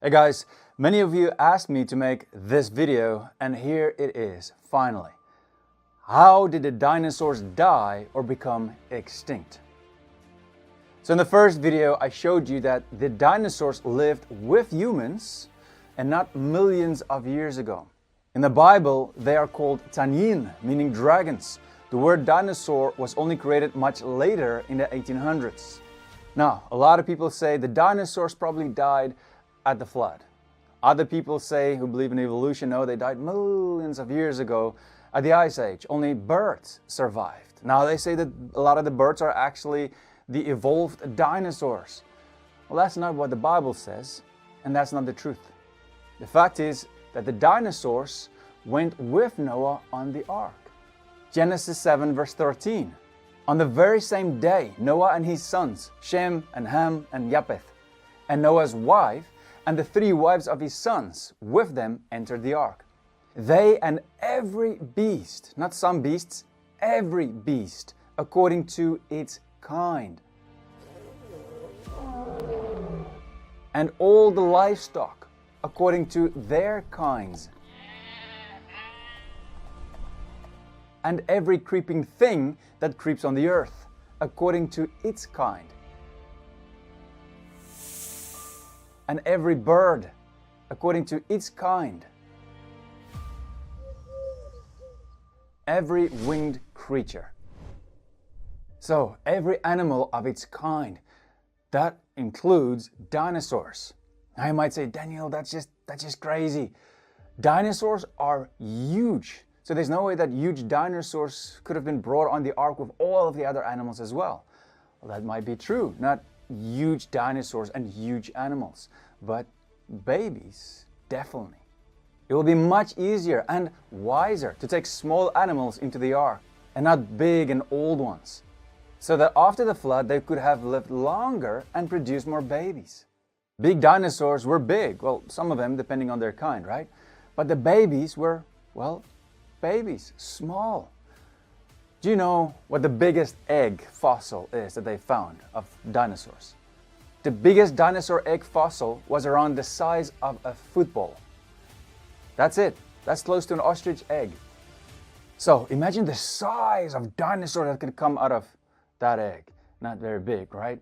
Hey guys, many of you asked me to make this video, and here it is, finally. How did the dinosaurs die or become extinct? So in the first video I showed you that the dinosaurs lived with humans and not millions of years ago. In the Bible they are called Tanyin, meaning dragons. The word dinosaur was only created much later in the 1800s. Now, a lot of people say the dinosaurs probably died at the flood. Other people say, who believe in evolution, no, they died millions of years ago at the Ice Age. Only birds survived. Now they say that a lot of the birds are actually the evolved dinosaurs. Well, that's not what the Bible says, and that's not the truth. The fact is that the dinosaurs went with Noah on the ark. Genesis 7 verse 13. On the very same day, Noah and his sons, Shem and Ham and Japheth, and Noah's wife, and the 3 wives of his sons with them entered the ark. They and every beast, not some beasts, every beast, according to its kind. And all the livestock, according to their kinds. And every creeping thing that creeps on the earth, according to its kind. And every bird, according to its kind. Every winged creature. So, every animal of its kind. That includes dinosaurs. Now you might say, Daniel, that's just crazy. Dinosaurs are huge. So there's no way that huge dinosaurs could have been brought on the ark with all of the other animals as well. Well, that might be true. Not huge dinosaurs and huge animals, but babies, definitely. It will be much easier and wiser to take small animals into the ark and not big and old ones, so that after the flood they could have lived longer and produced more babies. Big dinosaurs were big, well, some of them depending on their kind, right? But the babies were, well, babies, small. Do you know what the biggest egg fossil is that they found of dinosaurs? The biggest dinosaur egg fossil was around the size of a football. That's it. That's close to an ostrich egg. So imagine the size of dinosaur that could come out of that egg. Not very big, right?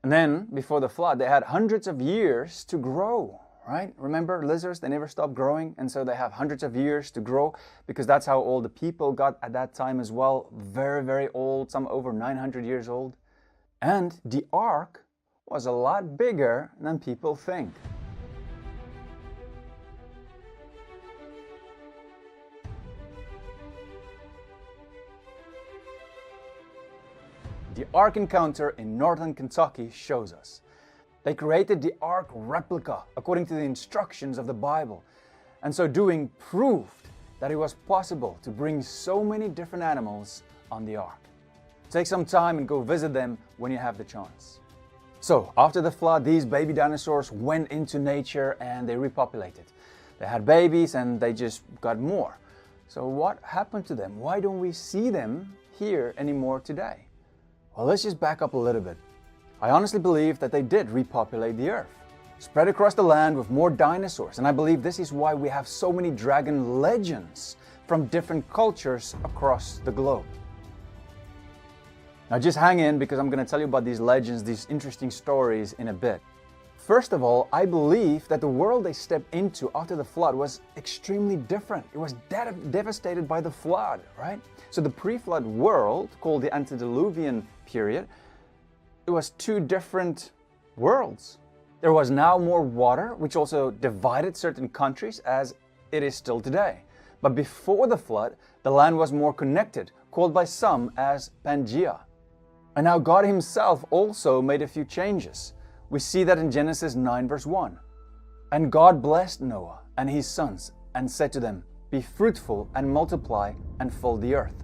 And then, before the flood, they had hundreds of years to grow, right? Remember lizards, they never stop growing, and so they have hundreds of years to grow, because that's how old the people got at that time as well. Very, very old, some over 900 years old. And the ark was a lot bigger than people think. The Ark Encounter in northern Kentucky shows us. They created the Ark replica according to the instructions of the Bible, and so doing proved that it was possible to bring so many different animals on the Ark. Take some time and go visit them when you have the chance. So, after the flood, these baby dinosaurs went into nature and they repopulated. They had babies and they just got more. So what happened to them? Why don't we see them here anymore today? Well, let's just back up a little bit. I honestly believe that they did repopulate the earth, spread across the land with more dinosaurs, and I believe this is why we have so many dragon legends from different cultures across the globe. Now just hang in, because I'm going to tell you about these legends, these interesting stories in a bit. First of all, I believe that the world they stepped into after the flood was extremely different. It was devastated by the flood, right? So the pre-flood world, called the antediluvian period, it was 2 different worlds. There was now more water, which also divided certain countries, as it is still today. But before the flood, the land was more connected, called by some as Pangaea. And now God himself also made a few changes. We see that in Genesis 9 verse 1. And God blessed Noah and his sons and said to them, "Be fruitful and multiply and fill the earth.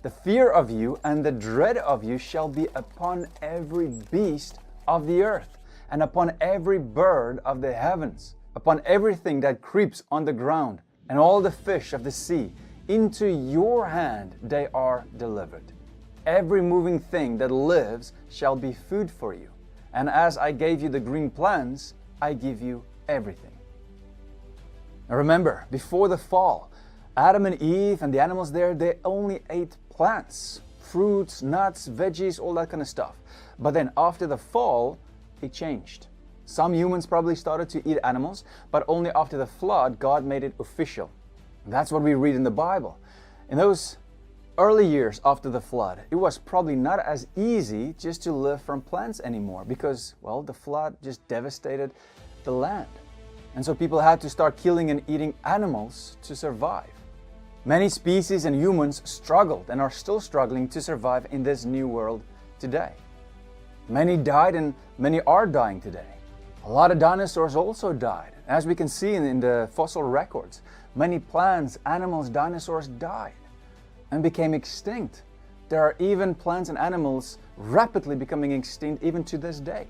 The fear of you and the dread of you shall be upon every beast of the earth, and upon every bird of the heavens, upon everything that creeps on the ground, and all the fish of the sea. Into your hand they are delivered. Every moving thing that lives shall be food for you. And as I gave you the green plants, I give you everything. Now remember, before the fall, Adam and Eve and the animals there, they only ate plants, fruits, nuts, veggies, all that kind of stuff. But then after the fall, it changed. Some humans probably started to eat animals, but only after the flood, God made it official. That's what we read in the Bible. In those early years after the flood, it was probably not as easy just to live from plants anymore because, well, the flood just devastated the land. And so people had to start killing and eating animals to survive. Many species and humans struggled and are still struggling to survive in this new world today. Many died and many are dying today. A lot of dinosaurs also died. As we can see in the fossil records, many plants, animals, dinosaurs died and became extinct. There are even plants and animals rapidly becoming extinct even to this day.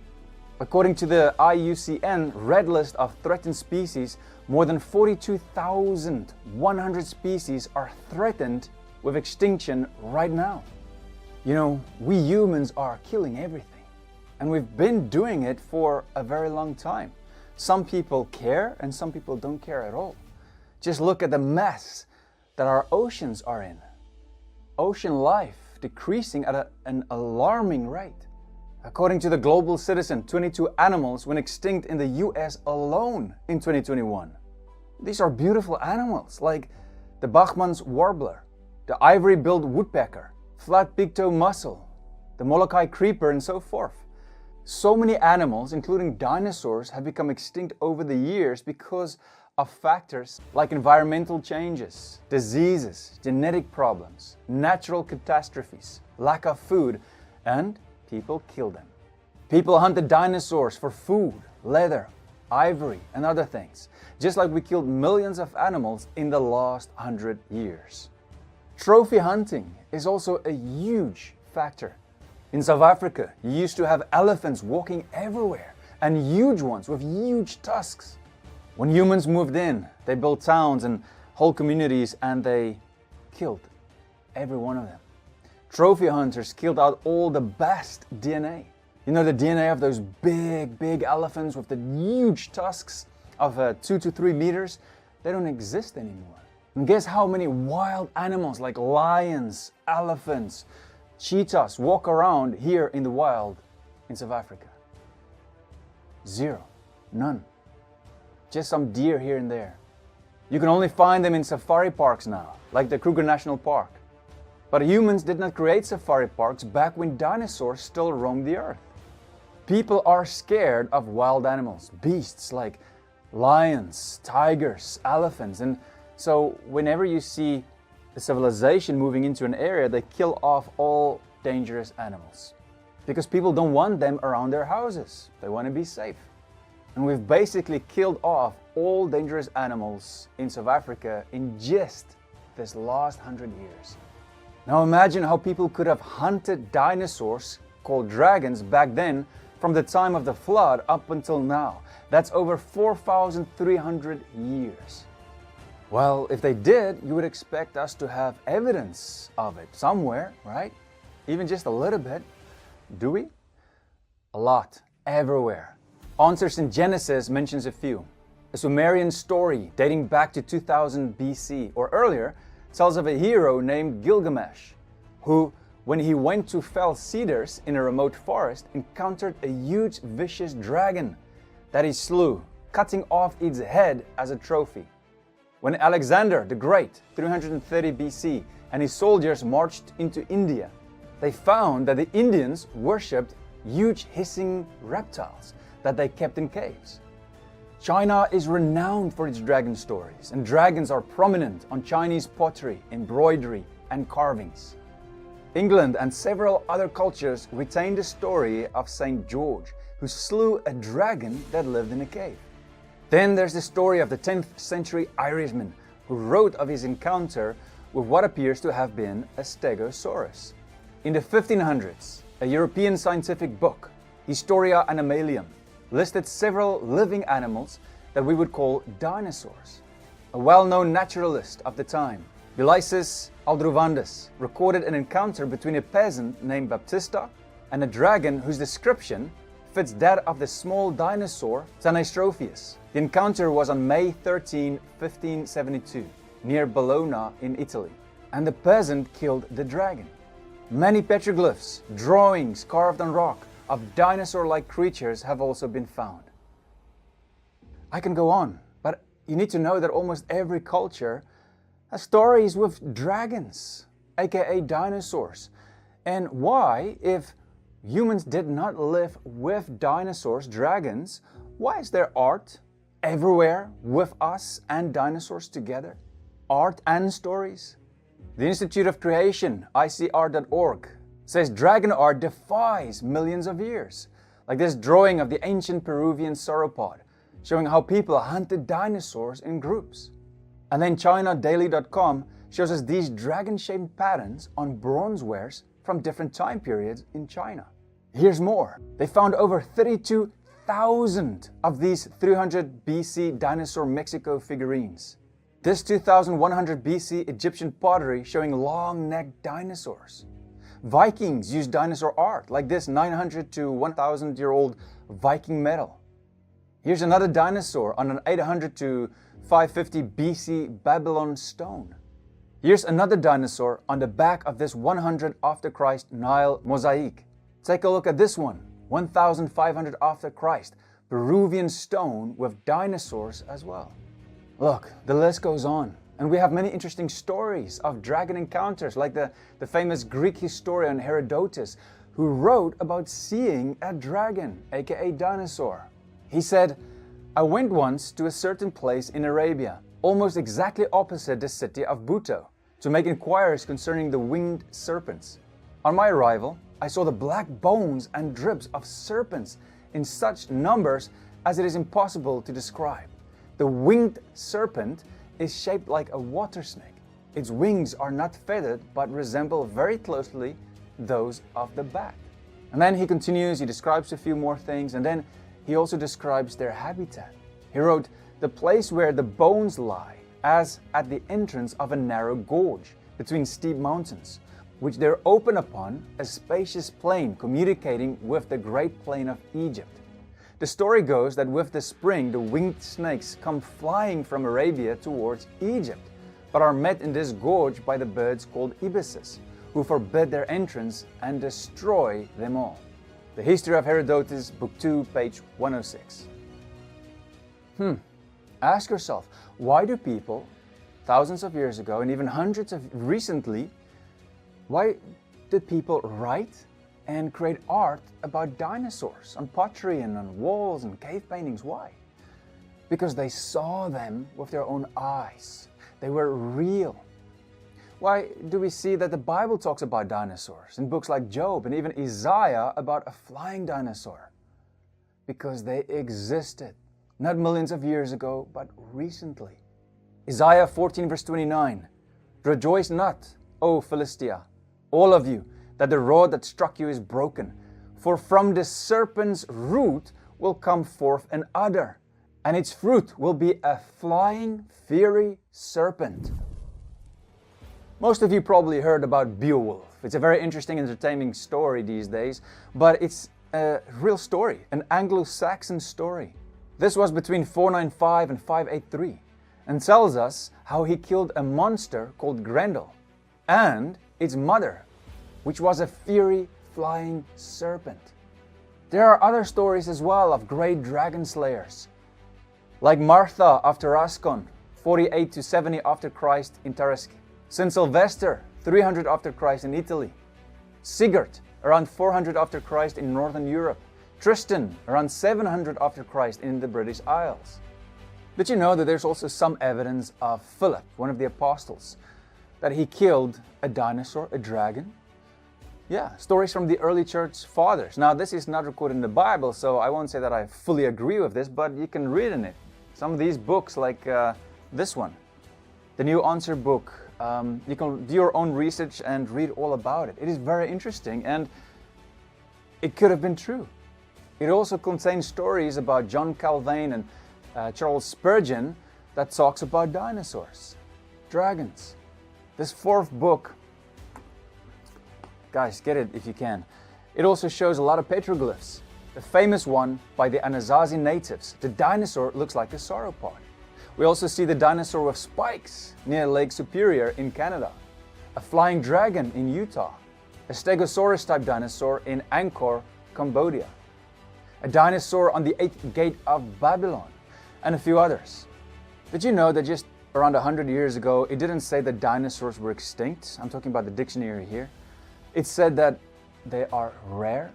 According to the IUCN Red List of Threatened Species, more than 42,100 species are threatened with extinction right now. You know, we humans are killing everything. And we've been doing it for a very long time. Some people care and some people don't care at all. Just look at the mess that our oceans are in. Ocean life decreasing at an alarming rate. According to the Global Citizen, 22 animals went extinct in the US alone in 2021. These are beautiful animals like the Bachman's warbler, the ivory-billed woodpecker, flat-beaked mussel, the Molokai creeper, and so forth. So many animals, including dinosaurs, have become extinct over the years because of factors like environmental changes, diseases, genetic problems, natural catastrophes, lack of food, and people kill them. People hunted dinosaurs for food, leather, ivory, and other things, just like we killed millions of animals in the last 100 years. Trophy hunting is also a huge factor. In South Africa, you used to have elephants walking everywhere, and huge ones with huge tusks. When humans moved in, they built towns and whole communities, and they killed every one of them. Trophy hunters killed out all the best DNA. You know, the DNA of those big elephants with the huge tusks of 2 to 3 meters, they don't exist anymore. And guess how many wild animals like lions, elephants, cheetahs walk around here in the wild in South Africa? 0. None. Just some deer here and there. You can only find them in safari parks now, like the Kruger National Park. But humans did not create safari parks back when dinosaurs still roamed the earth. People are scared of wild animals, beasts like lions, tigers, elephants, and so whenever you see a civilization moving into an area, they kill off all dangerous animals because people don't want them around their houses. They want to be safe. And we've basically killed off all dangerous animals in South Africa in just this last 100 years. Now imagine how people could have hunted dinosaurs called dragons back then from the time of the flood up until now. That's over 4,300 years. Well, if they did, you would expect us to have evidence of it somewhere, right? Even just a little bit. Do we? A lot. Everywhere. Answers in Genesis mentions a few. A Sumerian story dating back to 2000 BC or earlier tells of a hero named Gilgamesh who, when he went to fell cedars in a remote forest, encountered a huge vicious dragon that he slew, cutting off its head as a trophy. When Alexander the Great, 330 BC, and his soldiers marched into India, they found that the Indians worshipped huge hissing reptiles that they kept in caves. China is renowned for its dragon stories, and dragons are prominent on Chinese pottery, embroidery, and carvings. England and several other cultures retain the story of Saint George, who slew a dragon that lived in a cave. Then there's the story of the 10th century Irishman who wrote of his encounter with what appears to have been a stegosaurus. In the 1500s, a European scientific book, Historia Animalium, listed several living animals that we would call dinosaurs. A well-known naturalist of the time, Belisis Aldrovandus, recorded an encounter between a peasant named Baptista and a dragon whose description fits that of the small dinosaur Tanystropheus. The encounter was on May 13, 1572, near Bologna in Italy, and the peasant killed the dragon. Many petroglyphs, drawings carved on rock of dinosaur-like creatures have also been found. I can go on, but you need to know that almost every culture has stories with dragons, aka dinosaurs. And why, if humans did not live with dinosaurs, dragons, why is there art everywhere with us and dinosaurs together? Art and stories? The Institute of Creation, ICR.org, says dragon art defies millions of years. Like this drawing of the ancient Peruvian sauropod, showing how people hunted dinosaurs in groups. And then ChinaDaily.com shows us these dragon-shaped patterns on bronzewares from different time periods in China. Here's more. They found over 32,000 of these 300 BC dinosaur Mexico figurines. This 2100 BC Egyptian pottery showing long-necked dinosaurs. Vikings used dinosaur art, like this 900 to 1000-year-old Viking medal. Here's another dinosaur on an 800 to 550 BC Babylon stone. Here's another dinosaur on the back of this 100 after Christ Nile mosaic. Take a look at this one, 1500 after Christ, Peruvian stone with dinosaurs as well. Look, the list goes on, and we have many interesting stories of dragon encounters, like the famous Greek historian Herodotus, who wrote about seeing a dragon, aka dinosaur. He said, "I went once to a certain place in Arabia, almost exactly opposite the city of Buto, to make inquiries concerning the winged serpents. On my arrival, I saw the black bones and drips of serpents in such numbers as it is impossible to describe. The winged serpent is shaped like a water snake. Its wings are not feathered but resemble very closely those of the bat." And then he continues, he describes a few more things, and then he also describes their habitat. He wrote, "The place where the bones lie, as at the entrance of a narrow gorge between steep mountains, which there open upon a spacious plain communicating with the great plain of Egypt. The story goes that with the spring the winged snakes come flying from Arabia towards Egypt, but are met in this gorge by the birds called ibises, who forbid their entrance and destroy them all." The History of Herodotus, Book 2, page 106. Ask yourself, why do people, thousands of years ago and even hundreds of recently, why did people write and create art about dinosaurs on pottery and on walls and cave paintings? Why? Because they saw them with their own eyes. They were real. Why do we see that the Bible talks about dinosaurs in books like Job and even Isaiah about a flying dinosaur? Because they existed, not millions of years ago, but recently. Isaiah 14 verse 29, "Rejoice not, O Philistia, all of you, that the rod that struck you is broken. For from the serpent's root will come forth an udder, and its fruit will be a flying, fiery serpent." Most of you probably heard about Beowulf. It's a very interesting, entertaining story these days, but it's a real story, an Anglo-Saxon story. This was between 495 and 583, and tells us how he killed a monster called Grendel, and its mother, which was a fiery flying serpent. There are other stories as well of great dragon slayers, like Martha of Tarascon, 48 to 70 after Christ in Tarasc. St. Sylvester, 300 after Christ in Italy. Sigurd, around 400 after Christ in Northern Europe. Tristan, around 700 after Christ in the British Isles. Did you know that there's also some evidence of Philip, one of the apostles, that he killed a dinosaur, a dragon? Yeah, stories from the early church fathers. Now, this is not recorded in the Bible, so I won't say that I fully agree with this, but you can read in it. Some of these books, like this one, the New Answer book, you can do your own research and read all about it. It is very interesting, and it could have been true. It also contains stories about John Calvin and Charles Spurgeon that talks about dinosaurs, dragons. This fourth book, guys, get it if you can. It also shows a lot of petroglyphs, The famous one by the Anasazi natives. The dinosaur looks like a sauropod. We also see the dinosaur with spikes near Lake Superior in Canada, a flying dragon in Utah, a Stegosaurus-type dinosaur in Angkor, Cambodia, a dinosaur on the 8th gate of Babylon, and a few others. Did you know that just around 100 years ago, it didn't say that dinosaurs were extinct? I'm talking about the dictionary here. It said that they are rare.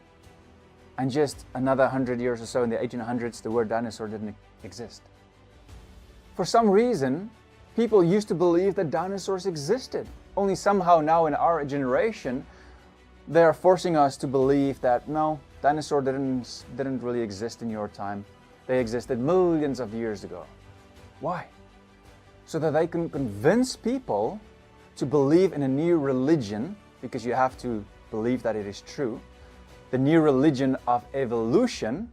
And just another 100 years or so in the 1800s, the word dinosaur didn't exist. For some reason, people used to believe that dinosaurs existed. Only somehow now in our generation, they are forcing us to believe that no, dinosaurs didn't really exist in your time. They existed millions of years ago. Why? So that they can convince people to believe in a new religion, because you have to believe that it is true, the new religion of evolution,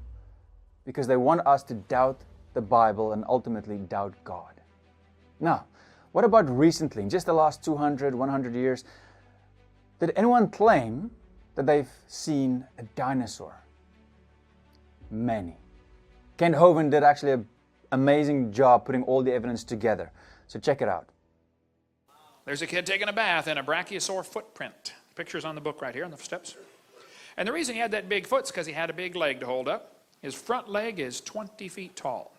because they want us to doubt the Bible and ultimately doubt God. Now, what about recently, in just the last 200, 100 years, did anyone claim that they've seen a dinosaur? Many. Kent Hovind did actually an amazing job putting all the evidence together. So check it out. There's a kid taking a bath in a brachiosaur footprint. Picture's on the book right here on the steps. And the reason he had that big foot is because he had a big leg to hold up. His front leg is 20 feet tall.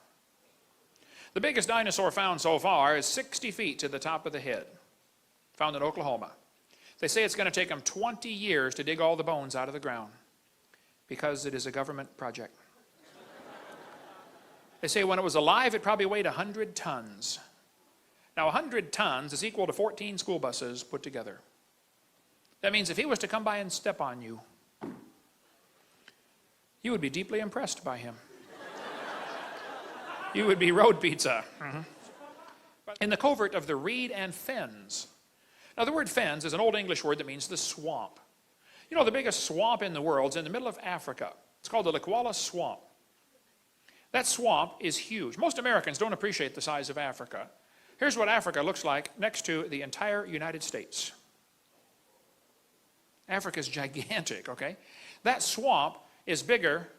The biggest dinosaur found so far is 60 feet to the top of the head, found in Oklahoma. They say it's going to take them 20 years to dig all the bones out of the ground because it is a government project. They say when it was alive, it probably weighed 100 tons. Now, 100 tons is equal to 14 school buses put together. That means if he was to come by and step on you, you would be deeply impressed by him. You would be road pizza. In the covert of the reed and fens. Now, the word fens is an old English word that means the swamp. You know, the biggest swamp in the world is in the middle of Africa. It's called the Likwala Swamp. That swamp is huge. Most Americans don't appreciate the size of Africa. Here's what Africa looks like next to the entire United States. Africa's gigantic, okay? That swamp is bigger,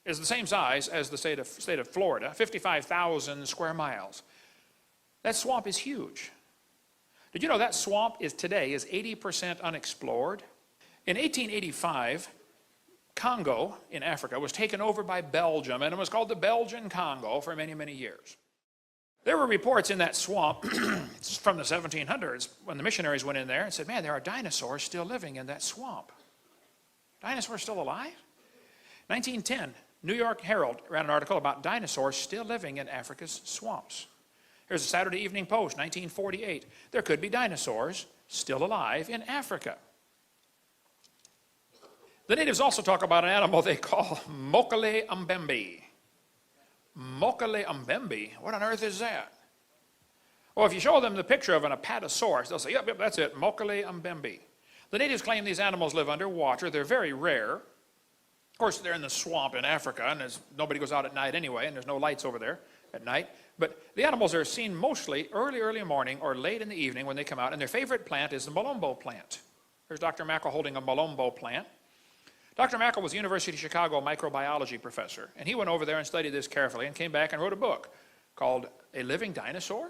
is the same size as the state of Florida, 55,000 square miles. That swamp is huge. Did you know that swamp today is 80% unexplored? In 1885, Congo in Africa was taken over by Belgium, and it was called the Belgian Congo for many, many years. There were reports in that swamp from the 1700s when the missionaries went in there and said, man, there are dinosaurs still living in that swamp. Dinosaurs still alive? 1910, New York Herald ran an article about dinosaurs still living in Africa's swamps. Here's a Saturday Evening Post, 1948. There could be dinosaurs still alive in Africa. The natives also talk about an animal they call Mokele Mbembe. Mokele Mbembe? What on earth is that? Well, if you show them the picture of an apatosaurus, they'll say, yep, that's it, Mokele Mbembe. The natives claim these animals live underwater. They're very rare. Of course, they're in the swamp in Africa, and nobody goes out at night anyway, and there's no lights over there at night. But the animals are seen mostly early morning or late in the evening when they come out, and their favorite plant is the Malombo plant. There's Dr. Mackel holding a Malombo plant. Dr. Mackel was a University of Chicago microbiology professor, and he went over there and studied this carefully and came back and wrote a book called A Living Dinosaur.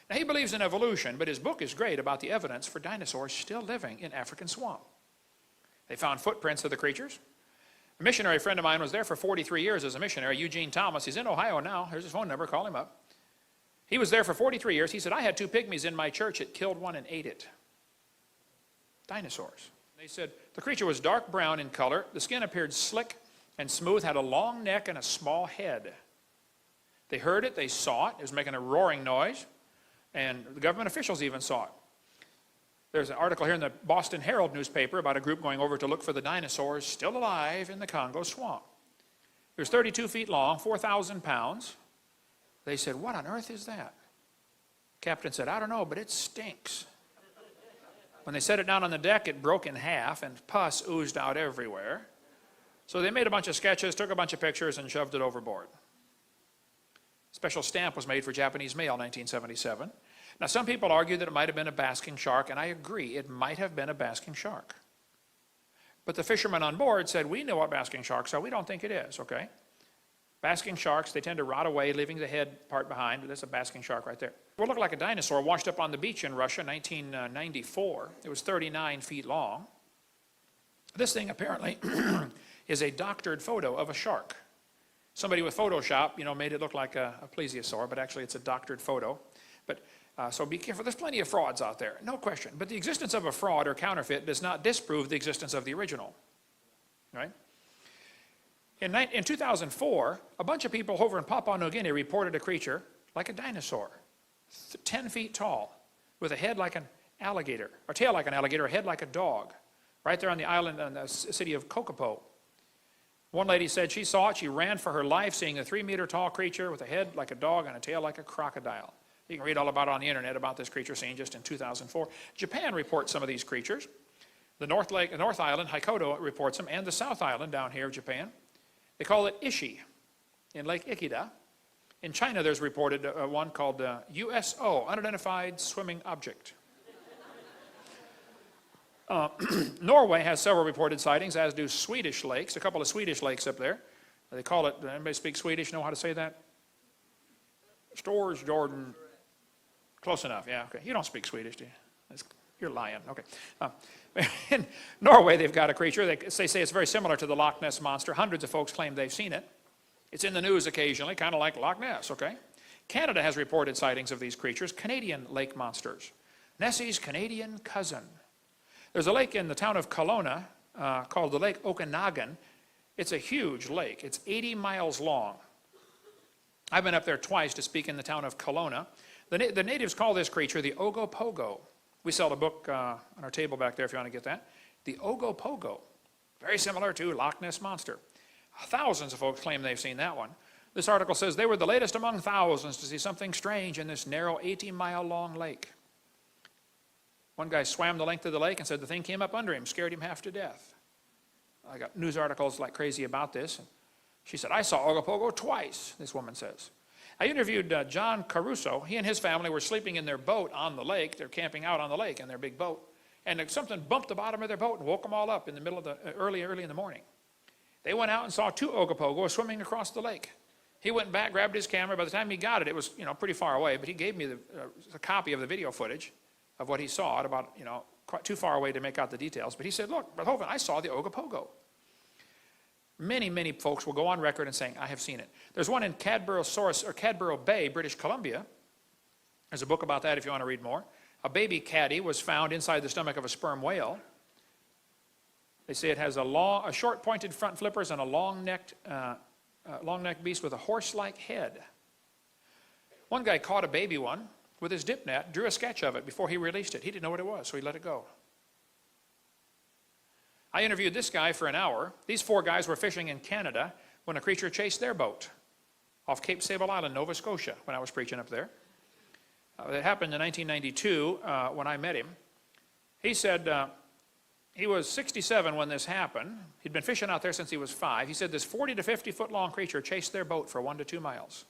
Now, he believes in evolution, but his book is great about the evidence for dinosaurs still living in African swamp. They found footprints of the creatures. A missionary friend of mine was there for 43 years as a missionary, Eugene Thomas. He's in Ohio now. Here's his phone number. Call him up. He was there for 43 years. He said, I had 2 pygmies in my church. It killed one and ate it. Dinosaurs. They said the creature was dark brown in color. The skin appeared slick and smooth, had a long neck and a small head. They heard it. They saw it. It was making a roaring noise. And the government officials even saw it. There's an article here in the Boston Herald newspaper about a group going over to look for the dinosaurs still alive in the Congo swamp. It was 32 feet long, 4,000 pounds. They said, what on earth is that? Captain said, I don't know, but it stinks. When they set it down on the deck, it broke in half and pus oozed out everywhere. So they made a bunch of sketches, took a bunch of pictures, and shoved it overboard. Special stamp was made for Japanese mail in 1977. Now, some people argue that it might have been a basking shark, and I agree, it might have been a basking shark. But the fishermen on board said, we know what basking sharks are. We don't think it is, okay? Basking sharks, they tend to rot away, leaving the head part behind. There's a basking shark right there. What looked like a dinosaur washed up on the beach in Russia in 1994. It was 39 feet long. This thing apparently is a doctored photo of a shark. Somebody with Photoshop, made it look like a plesiosaur, but actually it's a doctored photo. But so be careful. There's plenty of frauds out there, no question. But the existence of a fraud or counterfeit does not disprove the existence of the original, right? In 2004, a bunch of people over in Papua New Guinea reported a creature like a dinosaur, 10 feet tall, with a head like an alligator, or tail like an alligator, a head like a dog, right there on the island in the city of Kokopo. One lady said she saw it, she ran for her life, seeing a 3-meter tall creature with a head like a dog and a tail like a crocodile. You can read all about it on the internet about this creature seen just in 2004. Japan reports some of these creatures. The North Island, Hokkaido, reports them, and the South Island down here of Japan. They call it Ishi in Lake Ikeda. In China, there's reported one called USO, Unidentified Swimming Object. Norway has several reported sightings, as do Swedish lakes, a couple of Swedish lakes up there. They call it, anybody speak Swedish, know how to say that? Stores, Jordan. Close enough, yeah, okay. You don't speak Swedish, do you? You're lying, okay. In Norway, they've got a creature. They say it's very similar to the Loch Ness Monster. Hundreds of folks claim they've seen it. It's in the news occasionally, kind of like Loch Ness, okay? Canada has reported sightings of these creatures, Canadian lake monsters. Nessie's Canadian cousin. There's a lake in the town of Kelowna called the Lake Okanagan. It's a huge lake. It's 80 miles long. I've been up there twice to speak in the town of Kelowna. The natives call this creature the Ogopogo. We sell a book on our table back there if you want to get that. The Ogopogo. Very similar to Loch Ness Monster. Thousands of folks claim they've seen that one. This article says they were the latest among thousands to see something strange in this narrow 80-mile long lake. One guy swam the length of the lake and said the thing came up under him, scared him half to death. I got news articles like crazy about this. She said, I saw Ogopogo twice, this woman says. I interviewed John Caruso. He and his family were sleeping in their boat on the lake. They're camping out on the lake in their big boat. And something bumped the bottom of their boat and woke them all up in the middle of the, early in the morning. They went out and saw 2 Ogopogos swimming across the lake. He went back, grabbed his camera. By the time he got it, it was pretty far away, but he gave me a copy of the video footage of what he saw at about, quite too far away to make out the details. But he said, look, Brother Hovind, I saw the Ogopogo. Many, many folks will go on record and saying, I have seen it. There's one in Cadborough Bay, British Columbia. There's a book about that if you want to read more. A baby caddy was found inside the stomach of a sperm whale. They say it has a short pointed front flippers and a long-necked beast with a horse-like head. One guy caught a baby one with his dip net, drew a sketch of it before he released it. He didn't know what it was, so he let it go. I interviewed this guy for an hour. These 4 guys were fishing in Canada when a creature chased their boat off Cape Sable Island, Nova Scotia, when I was preaching up there. It happened in 1992 when I met him. He said he was 67 when this happened. He'd been fishing out there since he was 5. He said this 40 to 50 foot long creature chased their boat for 1 to 2 miles.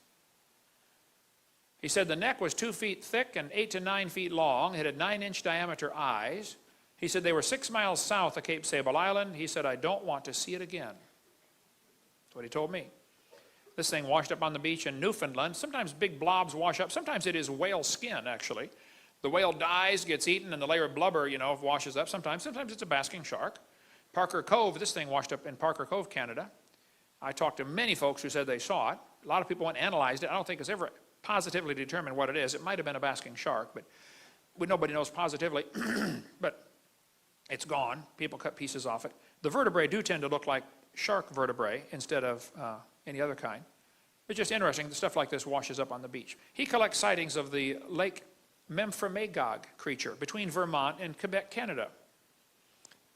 He said the neck was 2 feet thick and 8 to 9 feet long. It had 9-inch diameter eyes. He said they were 6 miles south of Cape Sable Island. He said, I don't want to see it again. That's what he told me. This thing washed up on the beach in Newfoundland. Sometimes big blobs wash up. Sometimes it is whale skin, actually. The whale dies, gets eaten, and the layer of blubber, washes up. Sometimes it's a basking shark. Parker Cove, this thing washed up in Parker Cove, Canada. I talked to many folks who said they saw it. A lot of people went and analyzed it. I don't think it's ever positively determined what it is. It might have been a basking shark, but nobody knows positively. But it's gone. People cut pieces off it. The vertebrae do tend to look like shark vertebrae instead of any other kind. It's just interesting that stuff like this washes up on the beach. He collects sightings of the Lake Memphremagog creature between Vermont and Quebec, Canada.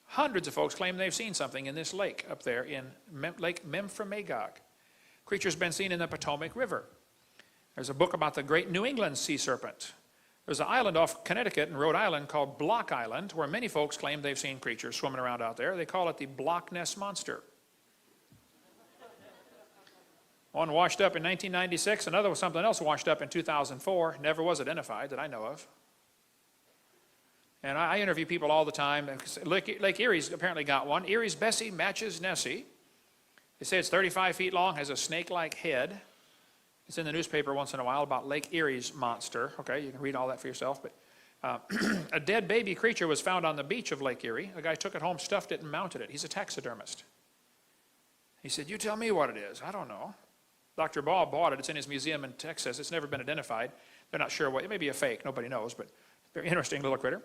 Hundreds of folks claim they've seen something in this lake up there in Lake Memphremagog. Creature's been seen in the Potomac River. There's a book about the great New England sea serpent. There's an island off Connecticut and Rhode Island called Block Island where many folks claim they've seen creatures swimming around out there. They call it the Loch Ness Monster. One washed up in 1996, another was something else washed up in 2004, never was identified that I know of. And I interview people all the time. Lake Erie's apparently got one. Erie's Bessie matches Nessie. They say it's 35 feet long, has a snake-like head. It's in the newspaper once in a while about Lake Erie's monster. Okay, you can read all that for yourself. But a dead baby creature was found on the beach of Lake Erie. A guy took it home, stuffed it, and mounted it. He's a taxidermist. He said, "You tell me what it is." I don't know. Dr. Ball bought it. It's in his museum in Texas. It's never been identified. They're not sure what. It may be a fake. Nobody knows, but very interesting little critter.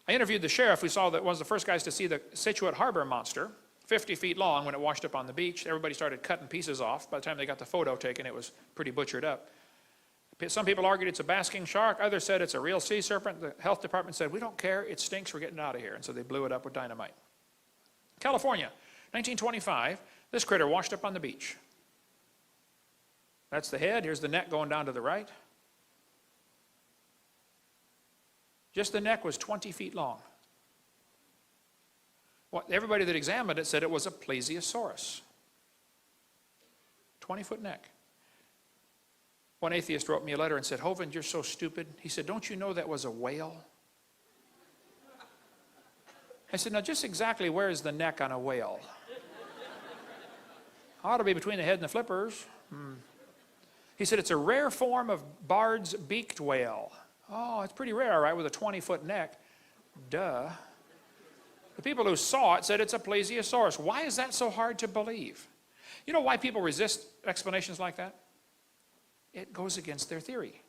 I interviewed the sheriff who saw that one of the first guys to see the Scituate Harbor monster, 50 feet long when it washed up on the beach. Everybody started cutting pieces off. By the time they got the photo taken, it was pretty butchered up. Some people argued it's a basking shark. Others said it's a real sea serpent. The health department said, "We don't care. It stinks. We're getting it out of here." And so they blew it up with dynamite. California, 1925. This critter washed up on the beach. That's the head. Here's the neck going down to the right. Just the neck was 20 feet long. Well, everybody that examined it said it was a plesiosaurus. 20-foot neck. One atheist wrote me a letter and said, "Hovind, you're so stupid." He said, "Don't you know that was a whale?" I said, "Now just exactly where is the neck on a whale?" "Ought to be between the head and the flippers." He said, "It's a rare form of Bard's beaked whale." Oh, it's pretty rare, all right, with a 20-foot neck. Duh. The people who saw it said it's a plesiosaurus. Why is that so hard to believe? You know why people resist explanations like that? It goes against their theory.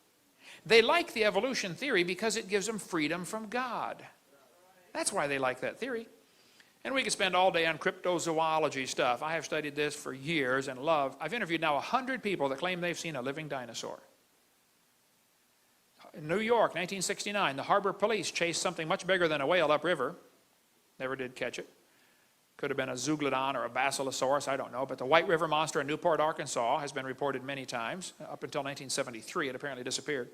They like the evolution theory because it gives them freedom from God. That's why they like that theory. And we could spend all day on cryptozoology stuff. I have studied this for years and love. I've interviewed now 100 people that claim they've seen a living dinosaur. In New York, 1969, the harbor police chased something much bigger than a whale upriver. Never did catch it. Could have been a zeuglodon or a basilosaurus, I don't know. But the White River monster in Newport, Arkansas has been reported many times. Up until 1973, it apparently disappeared.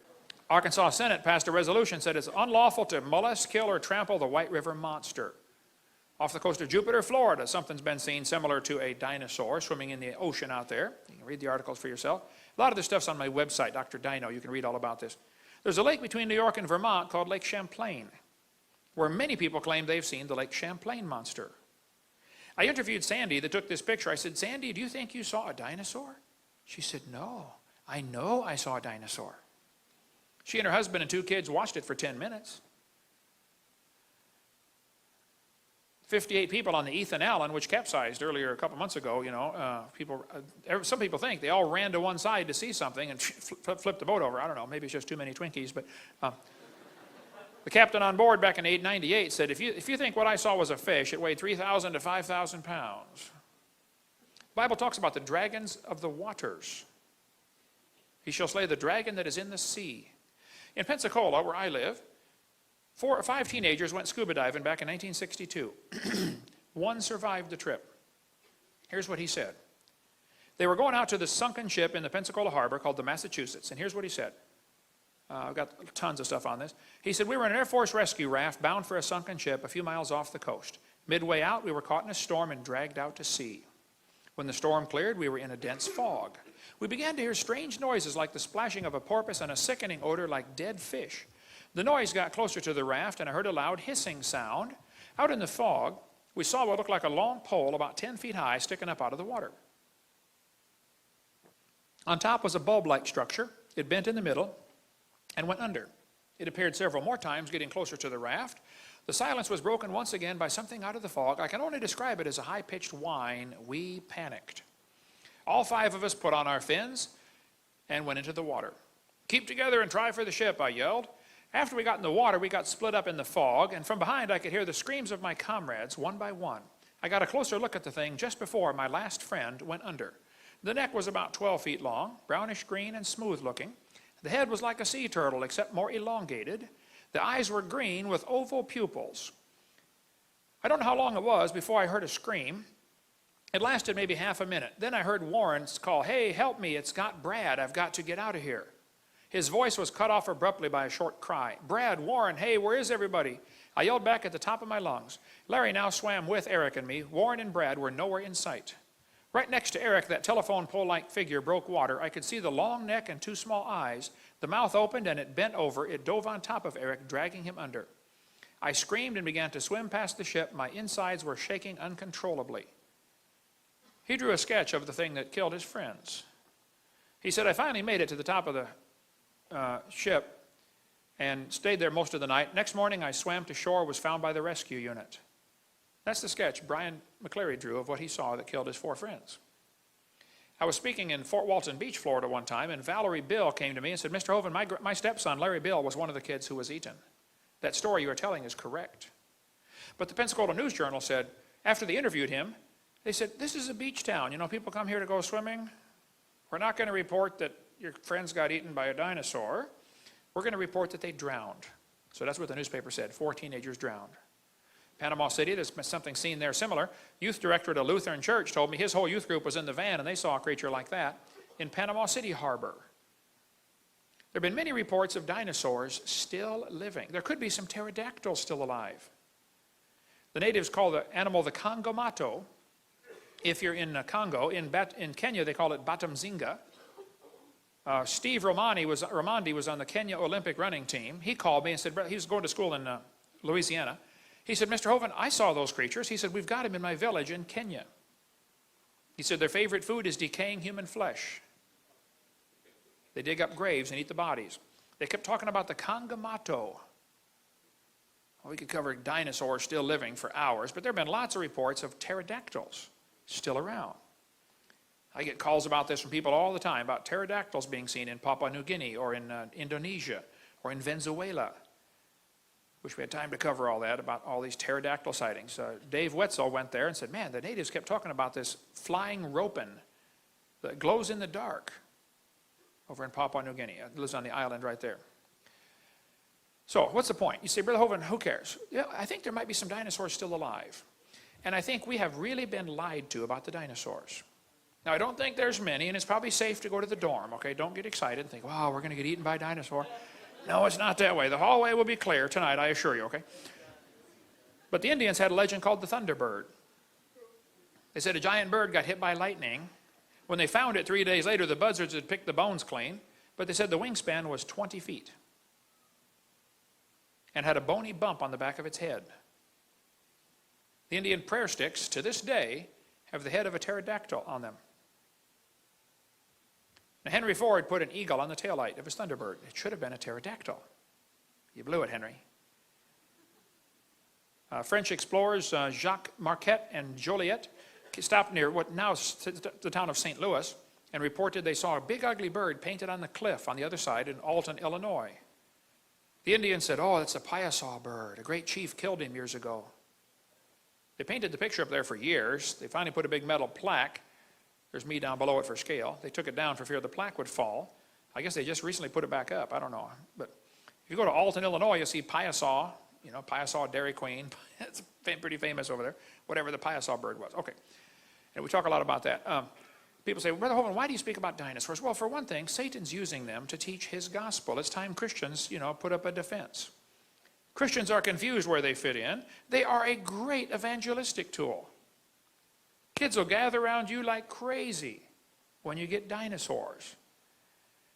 Arkansas Senate passed a resolution that said it's unlawful to molest, kill, or trample the White River monster. Off the coast of Jupiter, Florida, something's been seen similar to a dinosaur swimming in the ocean out there. You can read the articles for yourself. A lot of this stuff's on my website, Dr. Dino. You can read all about this. There's a lake between New York and Vermont called Lake Champlain, where many people claim they've seen the Lake Champlain monster. I interviewed Sandy that took this picture. I said, "Sandy, do you think you saw a dinosaur?" She said, "No, I know I saw a dinosaur." She and her husband and 2 kids watched it for 10 minutes. 58 people on the Ethan Allen, which capsized earlier a couple months ago, some people think they all ran to one side to see something and flipped the boat over. I don't know, maybe it's just too many Twinkies, but the captain on board back in 1898 said, if you think what I saw was a fish, it weighed 3,000 to 5,000 pounds. The Bible talks about the dragons of the waters. He shall slay the dragon that is in the sea. In Pensacola, where I live, 4 or 5 teenagers went scuba diving back in 1962. One survived the trip. Here's what he said. They were going out to the sunken ship in the Pensacola harbor called the Massachusetts, and here's what he said. I've got tons of stuff on this. He said, "We were in an Air Force rescue raft bound for a sunken ship a few miles off the coast. Midway out, we were caught in a storm and dragged out to sea. When the storm cleared, we were in a dense fog. We began to hear strange noises like the splashing of a porpoise and a sickening odor like dead fish. The noise got closer to the raft, and I heard a loud hissing sound. Out in the fog, we saw what looked like a long pole about 10 feet high sticking up out of the water. On top was a bulb-like structure. It bent in the middle and went under. It appeared several more times, getting closer to the raft. The silence was broken once again by something out of the fog. I can only describe it as a high-pitched whine. We panicked. All 5 of us put on our fins and went into the water. 'Keep together and try for the ship,' I yelled. After we got in the water, we got split up in the fog, and from behind I could hear the screams of my comrades, one by one. I got a closer look at the thing just before my last friend went under. The neck was about 12 feet long, brownish green and smooth looking. The head was like a sea turtle, except more elongated. The eyes were green with oval pupils. I don't know how long it was before I heard a scream. It lasted maybe half a minute. Then I heard Warren's call, 'Hey, help me, it's got Brad. I've got to get out of here.' His voice was cut off abruptly by a short cry. 'Brad, Warren, hey, where is everybody?' I yelled back at the top of my lungs. Larry now swam with Eric and me. Warren and Brad were nowhere in sight. Right next to Eric, that telephone pole-like figure broke water. I could see the long neck and 2 small eyes. The mouth opened and it bent over. It dove on top of Eric, dragging him under. I screamed and began to swim past the ship. My insides were shaking uncontrollably. He drew a sketch of the thing that killed his friends. He said, I finally made it to the top of the ship and stayed there most of the night. Next morning, I swam to shore, was found by the rescue unit. That's the sketch Brian McCleary drew of what he saw that killed his 4 friends. I was speaking in Fort Walton Beach, Florida one time, and Valerie Bill came to me and said, Mr. Hovind, my stepson, Larry Bill, was one of the kids who was eaten. That story you are telling is correct. But the Pensacola News Journal said, after they interviewed him, they said, this is a beach town. You know, people come here to go swimming. We're not going to report that your friends got eaten by a dinosaur. We're going to report that they drowned. So that's what the newspaper said, 4 teenagers drowned. Panama City, there's something seen there similar. Youth director at a Lutheran church told me his whole youth group was in the van and they saw a creature like that in Panama City Harbor. There have been many reports of dinosaurs still living. There could be some pterodactyls still alive. The natives call the animal the Congomato. If you're in Congo, in Kenya they call it Batamzinga. Steve Romandi was on the Kenya Olympic running team. He called me and said, he was going to school in Louisiana. He said, Mr. Hovind, I saw those creatures. He said, we've got them in my village in Kenya. He said their favorite food is decaying human flesh. They dig up graves and eat the bodies. They kept talking about the Congomato. Well, we could cover dinosaurs still living for hours, but there have been lots of reports of pterodactyls still around. I get calls about this from people all the time, about pterodactyls being seen in Papua New Guinea or in Indonesia or in Venezuela. Wish we had time to cover all that, about all these pterodactyl sightings. Dave Wetzel went there and said, man, the natives kept talking about this flying ropin that glows in the dark over in Papua New Guinea. It lives on the island right there. So what's the point? You say, Brother Hovind, who cares? Yeah, I think there might be some dinosaurs still alive. And I think we have really been lied to about the dinosaurs. Now, I don't think there's many, and it's probably safe to go to the dorm, okay? Don't get excited and think, wow, we're going to get eaten by a dinosaur. No, it's not that way. The hallway will be clear tonight, I assure you, okay? But the Indians had a legend called the Thunderbird. They said a giant bird got hit by lightning. When they found it 3 days later, the buzzards had picked the bones clean, but they said the wingspan was 20 feet and had a bony bump on the back of its head. The Indian prayer sticks, to this day, have the head of a pterodactyl on them. Now, Henry Ford put an eagle on the taillight of his Thunderbird. It should have been a pterodactyl. You blew it, Henry. French explorers Jacques Marquette and Joliet stopped near what now is the town of St. Louis and reported they saw a big ugly bird painted on the cliff on the other side in Alton, Illinois. The Indians said, oh, it's a Piasaw bird. A great chief killed him years ago. They painted the picture up there for years. They finally put a big metal plaque. There's me down below it for scale. They took it down for fear the plaque would fall. I guess they just recently put it back up. I don't know. But if you go to Alton, Illinois, you'll see Piasaw. You know, Piasaw Dairy Queen. It's pretty famous over there. Whatever the Piasaw bird was. Okay. And we talk a lot about that. People say, well, Brother Hovind, why do you speak about dinosaurs? Well, for one thing, Satan's using them to teach his gospel. It's time Christians, put up a defense. Christians are confused where they fit in. They are a great evangelistic tool. Kids will gather around you like crazy when you get dinosaurs.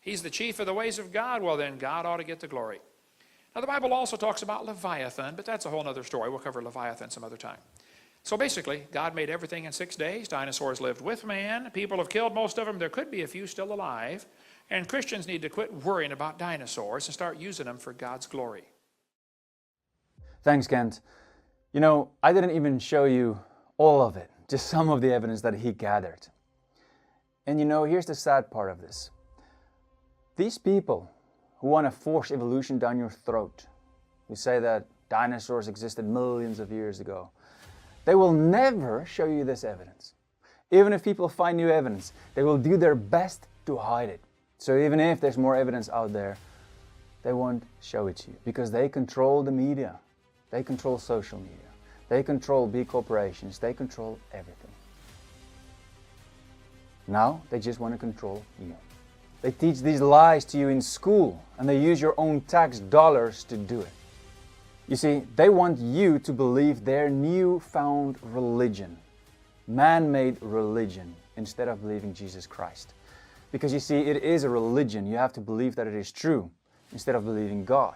He's the chief of the ways of God. Well, then God ought to get the glory. Now, the Bible also talks about Leviathan, but that's a whole other story. We'll cover Leviathan some other time. So basically, God made everything in 6 days. Dinosaurs lived with man. People have killed most of them. There could be a few still alive. And Christians need to quit worrying about dinosaurs and start using them for God's glory. Thanks, Kent. I didn't even show you all of it, just some of the evidence that he gathered. And here's the sad part of this. These people who want to force evolution down your throat, who say that dinosaurs existed millions of years ago, they will never show you this evidence. Even if people find new evidence, they will do their best to hide it. So even if there's more evidence out there, they won't show it to you because they control the media. They control social media. They control big corporations. They control everything. Now they just want to control you. They teach these lies to you in school and they use your own tax dollars to do it. You see, they want you to believe their newfound religion, man-made religion, instead of believing Jesus Christ. Because you see, it is a religion. You have to believe that it is true instead of believing God.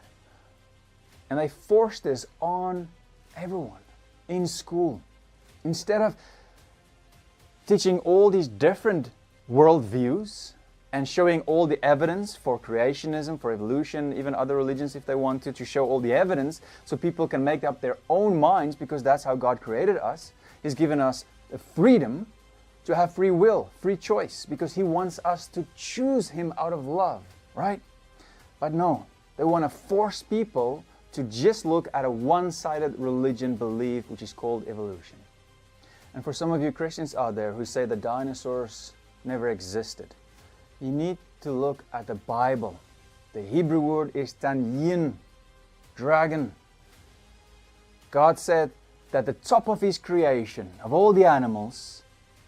And they force this on everyone in school. Instead of teaching all these different worldviews and showing all the evidence for creationism, for evolution, even other religions if they want to show all the evidence so people can make up their own minds, because that's how God created us. He's given us the freedom to have free will, free choice, because He wants us to choose Him out of love, right? But no, they want to force people to just look at a one-sided religion belief, which is called evolution. And for some of you Christians out there who say the dinosaurs never existed, you need to look at the Bible. The Hebrew word is tanyin, dragon. God said that the top of His creation, of all the animals,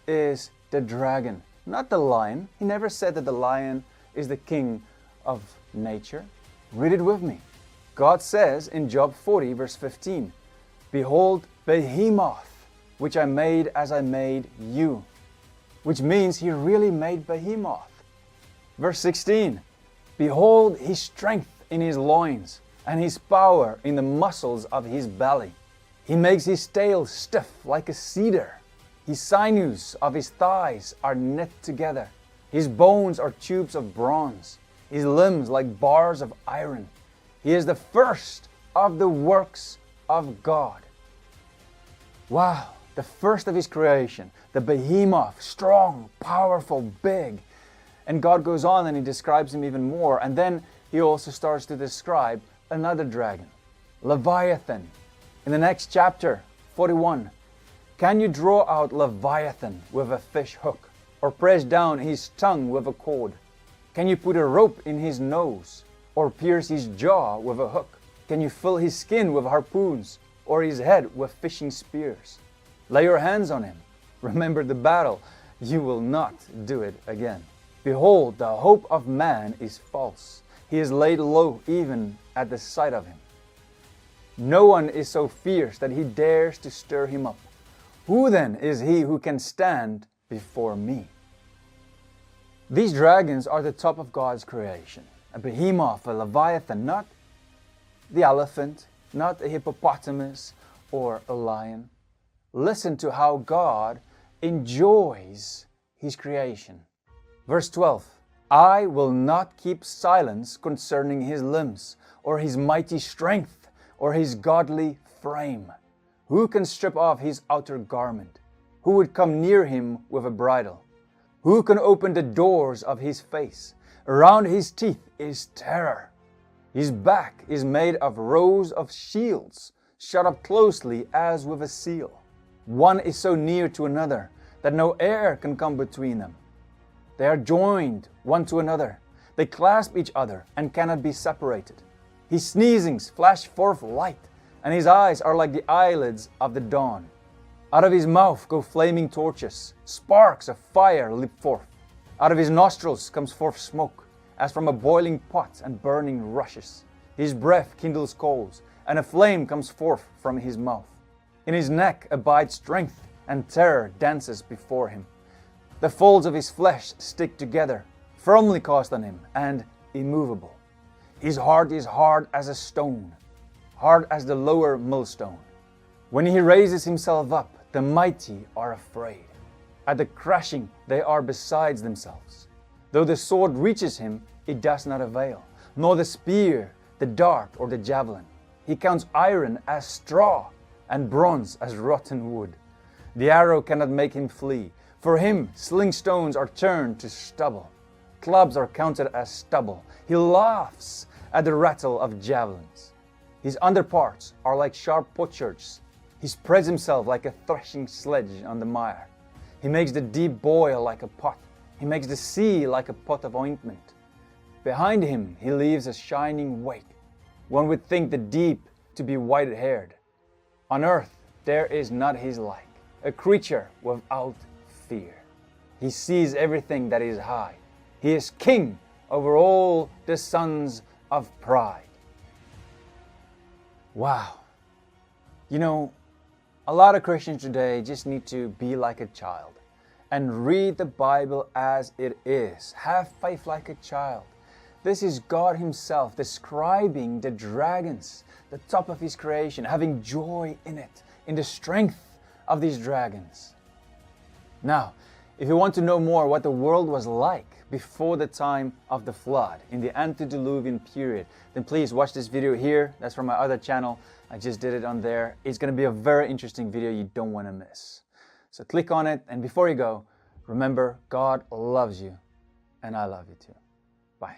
is the dragon, not the lion. He never said that the lion is the king of nature. Read it with me. God says in Job 40 verse 15, "Behold, behemoth, which I made as I made you," which means He really made behemoth. Verse 16, "Behold His strength in His loins, and His power in the muscles of His belly. He makes His tail stiff like a cedar. His sinews of His thighs are knit together. His bones are tubes of bronze. His limbs like bars of iron. He is the first of the works of God." Wow, the first of His creation, the behemoth, strong, powerful, big. And God goes on and He describes Him even more. And then He also starts to describe another dragon, Leviathan. In the next chapter, 41, "Can you draw out Leviathan with a fish hook, or press down his tongue with a cord? Can you put a rope in his nose, or pierce his jaw with a hook? Can you fill his skin with harpoons, or his head with fishing spears? Lay your hands on him. Remember the battle. You will not do it again. Behold, the hope of man is false. He is laid low even at the sight of him. No one is so fierce that he dares to stir him up. Who then is he who can stand before me?" These dragons are the top of God's creation. A behemoth, a leviathan, not the elephant, not a hippopotamus or a lion. Listen to how God enjoys His creation. Verse 12, "I will not keep silence concerning His limbs, or His mighty strength, or His godly frame. Who can strip off His outer garment? Who would come near Him with a bridle? Who can open the doors of His face? Around His teeth is terror. His back is made of rows of shields, shut up closely as with a seal. One is so near to another that no air can come between them. They are joined one to another. They clasp each other and cannot be separated. His sneezings flash forth light, and His eyes are like the eyelids of the dawn. Out of His mouth go flaming torches. Sparks of fire leap forth. Out of His nostrils comes forth smoke, as from a boiling pot and burning rushes. His breath kindles coals, and a flame comes forth from His mouth. In His neck abides strength, and terror dances before Him. The folds of His flesh stick together, firmly cast on Him, and immovable. His heart is hard as a stone, hard as the lower millstone. When He raises Himself up, the mighty are afraid. At the crashing, they are beside themselves. Though the sword reaches Him, it does not avail, nor the spear, the dart, or the javelin. He counts iron as straw, and bronze as rotten wood. The arrow cannot make Him flee. For Him, sling stones are turned to stubble. Clubs are counted as stubble. He laughs at the rattle of javelins. His underparts are like sharp potsherds. He spreads Himself like a threshing sledge on the mire. He makes the deep boil like a pot. He makes the sea like a pot of ointment. Behind Him He leaves a shining wake. One would think the deep to be white-haired. On earth there is not His like, a creature without fear. He sees everything that is high. He is king over all the sons of pride. Wow. You know, a lot of Christians today just need to be like a child and read the Bible as it is. Have faith like a child. This is God Himself describing the dragons, the top of His creation, having joy in it, in the strength of these dragons. Now, if you want to know more what the world was like before the time of the flood, in the antediluvian period, then please watch this video here. That's from my other channel. I just did it on there. It's going to be a very interesting video you don't want to miss. So click on it, and before you go, remember, God loves you, and I love you too. Bye.